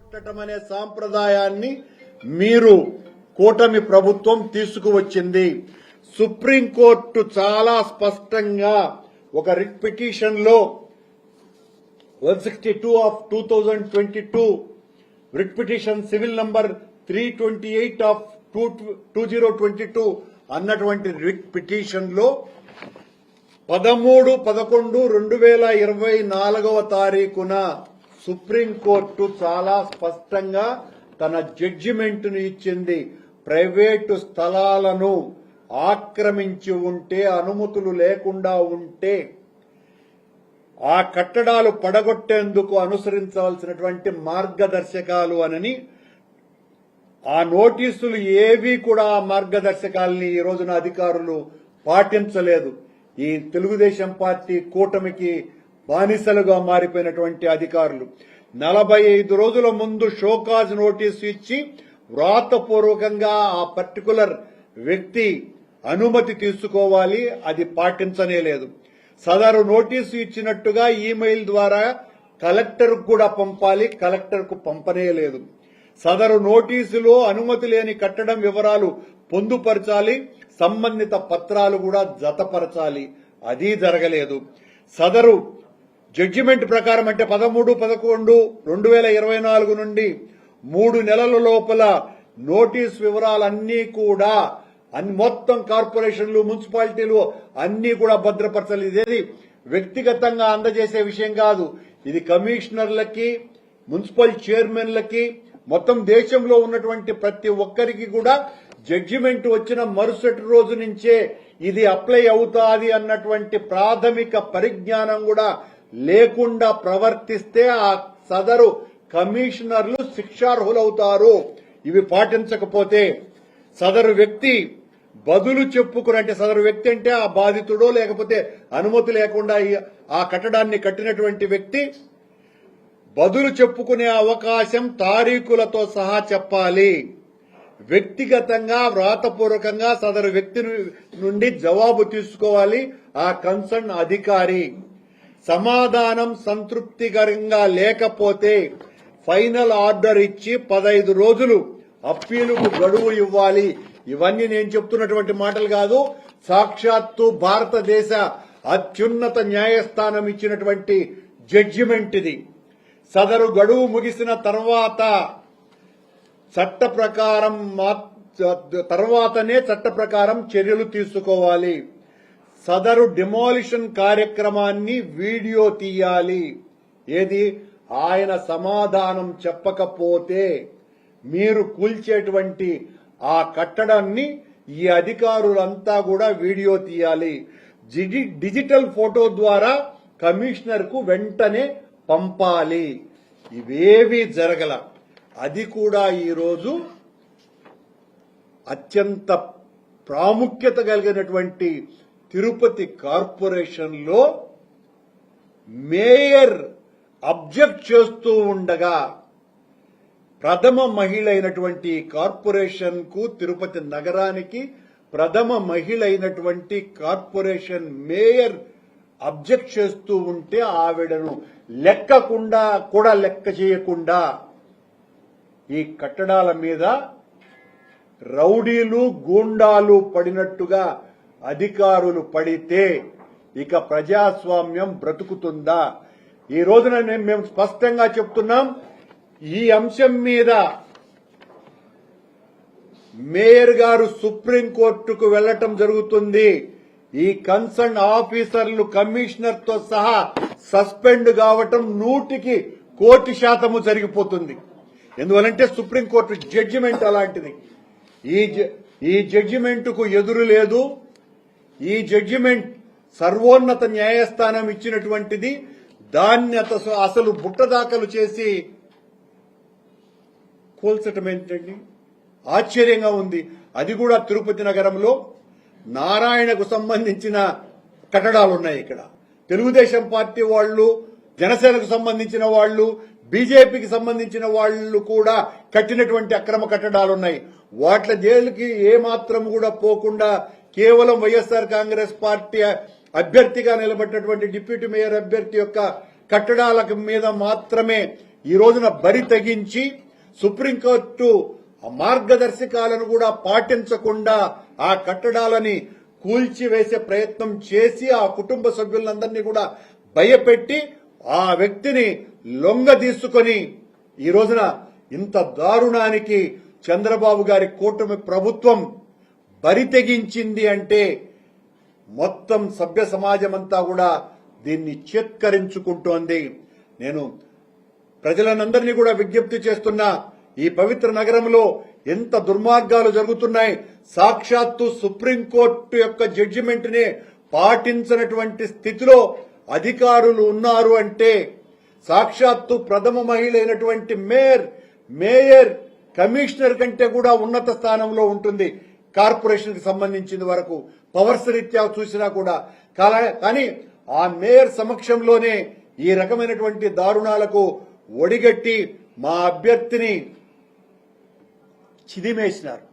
కొట్టటమనే సాంప్రదాయాన్ని మీరు కూటమి ప్రభుత్వం తీసుకువచ్చింది. సుప్రీంకోర్టు చాలా స్పష్టంగా ఒక రిట్ పిటిషన్ లో 162 of 2022 writ petition civil number 328 of 2022 అన్నటువంటి రిట్ పిటిషన్ లో 13/11/2024 సుప్రీంకోర్టు చాలా స్పష్టంగా తన జడ్జిమెంట్ ను ఇచ్చింది. ప్రైవేటు స్థలాలను ఆక్రమించి ఉంటే, అనుమతులు లేకుండా ఉంటే ఆ కట్టడాలు పడగొట్టేందుకు అనుసరించవలసినటువంటి మార్గదర్శకాలు అని ఆ నోటీసులు ఏవి కూడా ఆ మార్గదర్శకాలని ఈ రోజున అధికారులు పాటించలేదు. ఈ తెలుగుదేశం పార్టీ కూటమికి బానిసలుగా మారిపోయినటువంటి అధికారులు 45 రోజుల ముందు షోకాజ్ నోటీసు ఇచ్చి వ్రాతపూర్వకంగా ఆ పర్టికులర్ వ్యక్తి అనుమతి తీసుకోవాలి, అది పాటించనే లేదు. సదరు నోటీసు ఇచ్చినట్టుగా ఈమెయిల్ ద్వారా కలెక్టర్కు కూడా పంపాలి, కలెక్టర్కు పంపనే లేదు. సదరు నోటీసులో అనుమతి లేని కట్టడం వివరాలు పొందుపరచాలి, సంబంధిత పత్రాలు కూడా జతపరచాలి, అది జరగలేదు. సదరు జడ్జిమెంట్ ప్రకారం అంటే 13/11/2024 నుండి 3 నెలల లోపల నోటీసు వివరాలన్నీ కూడా మొత్తం కార్పొరేషన్లు, మున్సిపాలిటీలు అన్ని కూడా భద్రపరచాలి. ఇదేది వ్యక్తిగతంగా అందజేసే విషయం కాదు. ఇది కమిషనర్లకి, మున్సిపల్ చైర్మన్లకి, మొత్తం దేశంలో ఉన్నటువంటి ప్రతి ఒక్కరికి కూడా జడ్జిమెంట్ వచ్చిన మరుసటి రోజు నుంచే ఇది అప్లై అవుతాది అన్నటువంటి ప్రాథమిక పరిజ్ఞానం కూడా లేకుండా ప్రవర్తిస్తే ఆ సదరు కమిషనర్లు శిక్షార్హులవుతారు. ఇవి పాటించకపోతే సదరు వ్యక్తి బదులు చెప్పుకుని, అంటే సదరు వ్యక్తి అంటే ఆ బాధితుడో లేకపోతే అనుమతి లేకుండా ఆ కట్టడాన్ని కట్టినటువంటి వ్యక్తి బదులు చెప్పుకునే అవకాశం తారీఖులతో సహా చెప్పాలి. వ్యక్తిగతంగా వ్రాతపూర్వకంగా సదరు వ్యక్తి నుండి జవాబు తీసుకోవాలి ఆ కన్సర్న్ అధికారి. సమాధానం సంతృప్తికరంగా లేకపోతే ఫైనల్ ఆర్డర్ ఇచ్చి 15 రోజులు అప్పీలుకు గడువు ఇవ్వాలి. ఇవన్నీ నేను చెప్తున్నటువంటి మాటలు కాదు, సాక్షాత్తు భారతదేశ అత్యున్నత న్యాయస్థానం ఇచ్చినటువంటి జడ్జిమెంట్ ఇది. సదరు గడువు ముగిసిన తర్వాతనే చట్ట ప్రకారం చర్యలు తీసుకోవాలి. సదరు డిమాలిషన్ కార్యక్రమాన్ని వీడియో తీయాలి. ఏది ఆయన సమాధానం చెప్పకపోతే మీరు కూల్చేటువంటి ఆ కట్టడాన్ని ఈ అధికారులంతా కూడా వీడియో తీయాలి. డిజిటల్ ఫోటో ద్వారా కమిషనర్ కు వెంటనే పంపాలి. ఇవేవి జరగల. అది కూడా ఈరోజు అత్యంత ప్రాముఖ్యత కలిగినటువంటి తిరుపతి కార్పొరేషన్ లో మేయర్ అబ్జెక్ట్ చేస్తూ ఉండగా ప్రథమ మహిళ అయినటువంటి కార్పొరేషన్ కు, తిరుపతి నగరానికి ప్రథమ మహిళ అయినటువంటి కార్పొరేషన్ మేయర్ అబ్జెక్ట్ చేస్తూ ఉంటే ఆవిడను లెక్క చేయకుండా ఈ కట్టడాల మీద రౌడీలు, గూండాలు పడినట్టుగా అధికారులు పడితే ఇక ప్రజాస్వామ్యం బ్రతుకుతుందా? ఈ రోజున మేము స్పష్టంగా చెప్తున్నాం, ఈ అంశం మీద మేయర్ గారు సుప్రీంకోర్టుకు వెళ్లటం జరుగుతుంది. ఈ కన్సర్న్ ఆఫీసర్లు కమిషనర్ తో సహా సస్పెండ్ కావటం 100% జరిగిపోతుంది. ఎందువలంటే సుప్రీంకోర్టు జడ్జిమెంట్ అలాంటిది. ఈ జడ్జిమెంట్ కు ఎదురు లేదు. ఈ జడ్జిమెంట్ సర్వోన్నత న్యాయస్థానం ఇచ్చినటువంటిది. దాన్ని అసలు బుట్టదాఖలు చేసి కోల్చటం ఏంటండి? ఆశ్చర్యంగా ఉంది. అది కూడా తిరుపతి నగరంలో నారాయణకు సంబంధించిన కట్టడాలున్నాయి. ఇక్కడ తెలుగుదేశం పార్టీ వాళ్ళు, జనసేనకు సంబంధించిన వాళ్ళు, బీజేపీకి సంబంధించిన వాళ్ళు కూడా కట్టినటువంటి అక్రమ కట్టడాలున్నాయి. వాట్ల జైలుకి ఏమాత్రం కూడా పోకుండా కేవలం వైఎస్ఆర్ కాంగ్రెస్ పార్టీ అభ్యర్థిగా నిలబడినటువంటి డిప్యూటీ మేయర్ అభ్యర్థి యొక్క కట్టడాల మీద మాత్రమే ఈ రోజున బరి తెగించి సుప్రీంకోర్టు మార్గదర్శకాలను కూడా పాటించకుండా ఆ కట్టడాలని కూల్చివేసే ప్రయత్నం చేసి ఆ కుటుంబ సభ్యులందరినీ కూడా భయపెట్టి ఆ వ్యక్తిని లొంగ తీసుకొని ఈ రోజున ఇంత దారుణానికి చంద్రబాబు గారి కూటమి ప్రభుత్వం బరి తెగించింది అంటే మొత్తం సభ్య సమాజం అంతా కూడా దీన్ని చేత్కరించుకుంటోంది. నేను ప్రజలనందరినీ కూడా విజ్ఞప్తి చేస్తున్నా, ఈ పవిత్ర నగరంలో ఎంత దుర్మార్గాలు జరుగుతున్నాయి. సాక్షాత్తు సుప్రీంకోర్టు యొక్క జడ్జిమెంట్ ని పాటించినటువంటి స్థితిలో అధికారులు ఉన్నారు అంటే సాక్షాత్తు ప్రథమ మహిళ అయినటువంటి మేయర్ కమిషనర్ కంటే కూడా ఉన్నత స్థానంలో ఉంటుంది కార్పొరేషన్ కి సంబంధించిన వరకు పవర్స్ రీత్యా చూసినా కూడా. కానీ ఆ మేయర్ సమక్షంలోనే ఈ రకమైనటువంటి దారుణాలకు ఒడిగట్టి మా అభ్యర్థిని చిదిమేసినారు.